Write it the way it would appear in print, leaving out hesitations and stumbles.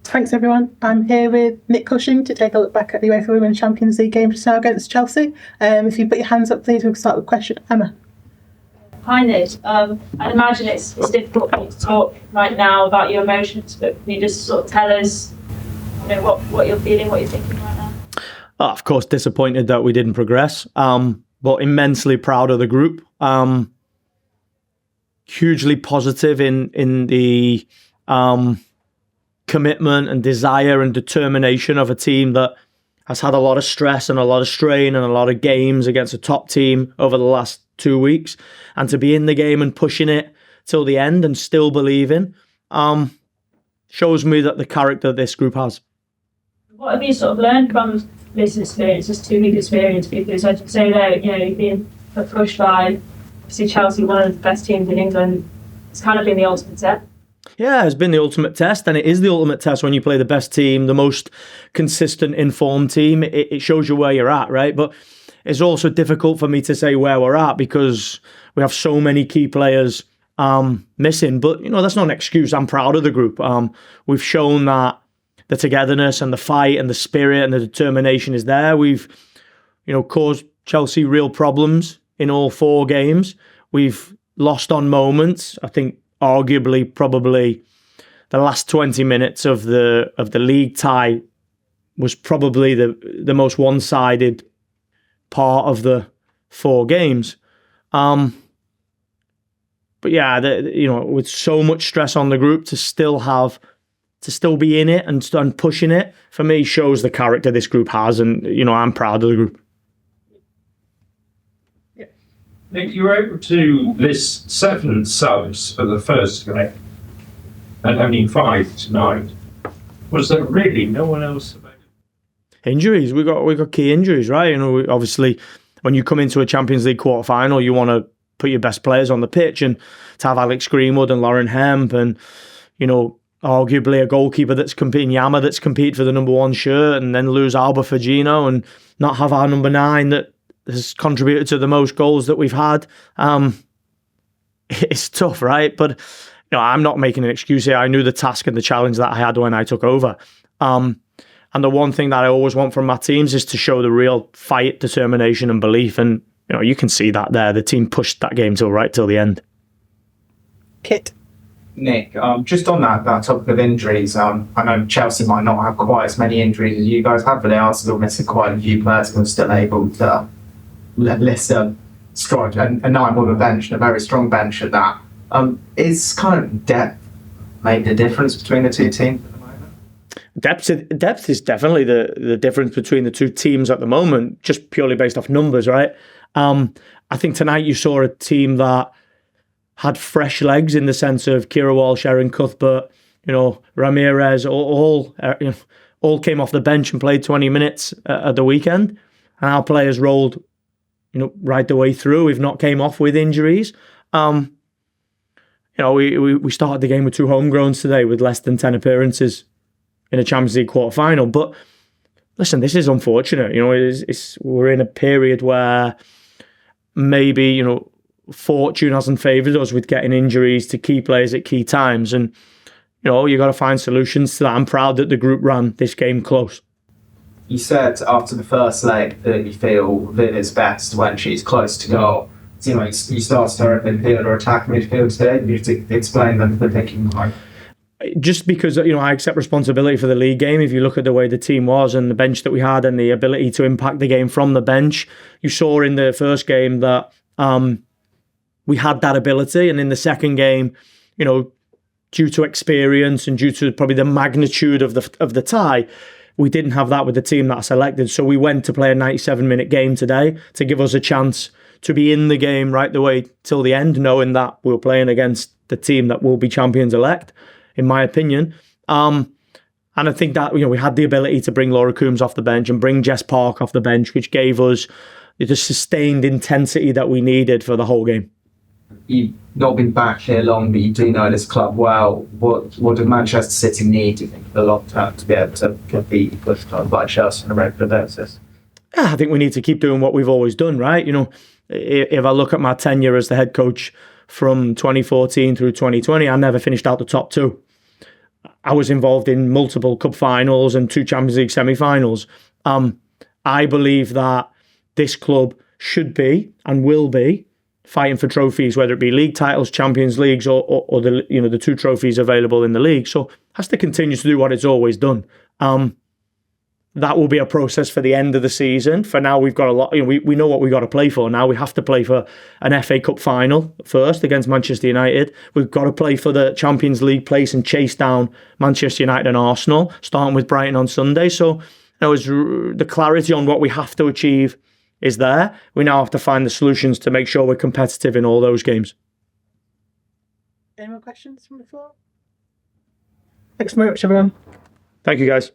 Thanks everyone. I'm here with Nick Cushing to take a look back at the UEFA Women's Champions League game just now against Chelsea. If you put your hands up please, we'll start with question. Emma. Hi Nick, I imagine it's difficult for you to talk right now about your emotions, but can you just sort of tell us what you're feeling, what you're thinking right now? Of course, disappointed that we didn't progress, but immensely proud of the group. Hugely positive in the commitment and desire and determination of a team that has had a lot of stress and a lot of strain and a lot of games against a top team over the last 2 weeks, and to be in the game and pushing it till the end and still believing shows me that the character this group has. What have you sort of learned from this experience, this 2-week experience? Because I'd say that you've been pushed by obviously Chelsea, one of the best teams in England. It's kind of been the ultimate test. Yeah, it's been the ultimate test, and it is the ultimate test when you play the best team, the most consistent, informed team. It shows you where you're at, right? But it's also difficult for me to say where we're at because we have so many key players missing. But, that's not an excuse. I'm proud of the group. We've shown that the togetherness and the fight and the spirit and the determination is there. We've, caused Chelsea real problems in all 4 games. We've lost on moments. I think arguably probably the last 20 minutes of the league tie was probably the most one-sided part of the 4 games. But yeah, with so much stress on the group to still be in it and pushing it, for me, shows the character this group has. And, I'm proud of the group. Nick, you were able to list 7 subs for the first game and only 5 tonight. Was there really no one else available? Injuries. We got key injuries, right? Obviously, when you come into a Champions League quarter final, you want to put your best players on the pitch, and to have Alex Greenwood and Lauren Hemp and arguably a goalkeeper that's competing, Yama, that's competed for the number 1 shirt, and then lose Alba Firmino and not have our number 9 that has contributed to the most goals that we've had. It's tough, right? But I'm not making an excuse here. I knew the task and the challenge that I had when I took over. And the one thing that I always want from my teams is to show the real fight, determination and belief. And you can see that there. The team pushed that game till the end. Kit. Nick, just on that topic of injuries, I know Chelsea might not have quite as many injuries as you guys have, but they are still missing quite a few players and still able to list a 9 with a bench, and a very strong bench at that. Is kind of depth made the difference between the 2 teams at the moment? Depth is definitely the difference between the 2 teams at the moment, just purely based off numbers, right? I think tonight you saw a team that had fresh legs in the sense of Kira Walsh, Erin Cuthbert, Ramirez, all came off the bench and played 20 minutes at the weekend, and our players rolled, right the way through. We've not came off with injuries. We started the game with 2 homegrowns today with less than 10 appearances in a Champions League quarter final. But listen, this is unfortunate. We're in a period where maybe fortune hasn't favoured us with getting injuries to key players at key times, and you got to find solutions to that. I'm proud that the group ran this game close. You said after the first leg that you feel Villa's best when she's close to goal. You started her at midfield or attack midfield today. You have to explain the thinking behind. Just because I accept responsibility for the league game. If you look at the way the team was and the bench that we had and the ability to impact the game from the bench, you saw in the first game that we had that ability, and in the second game, due to experience and due to probably the magnitude of the tie, we didn't have that with the team that I selected. So we went to play a 97-minute game today to give us a chance to be in the game right the way till the end, knowing that we were playing against the team that will be champions-elect, in my opinion. And And I think that, we had the ability to bring Laura Coombs off the bench and bring Jess Park off the bench, which gave us the sustained intensity that we needed for the whole game. You've not been back here long, but you do know this club well. What does Manchester City need, do you think, for the long term to be able to compete with clubs like Chelsea on a regular basis? Yeah, I think we need to keep doing what we've always done, right? If I look at my tenure as the head coach from 2014 through 2020, I never finished out the top 2. I was involved in multiple cup finals and 2 Champions League semi-finals. I believe that this club should be and will be fighting for trophies, whether it be league titles, Champions Leagues, or the 2 trophies available in the league. So it has to continue to do what it's always done. That will be a process for the end of the season. For now, we've got a lot. We know what we've got to play for. Now we have to play for an FA Cup final first against Manchester United. We've got to play for the Champions League place and chase down Manchester United and Arsenal, starting with Brighton on Sunday. So the clarity on what we have to achieve is there. We now have to find the solutions to make sure we're competitive in all those games. Any more questions from the floor? Thanks very much, everyone. Thank you, guys.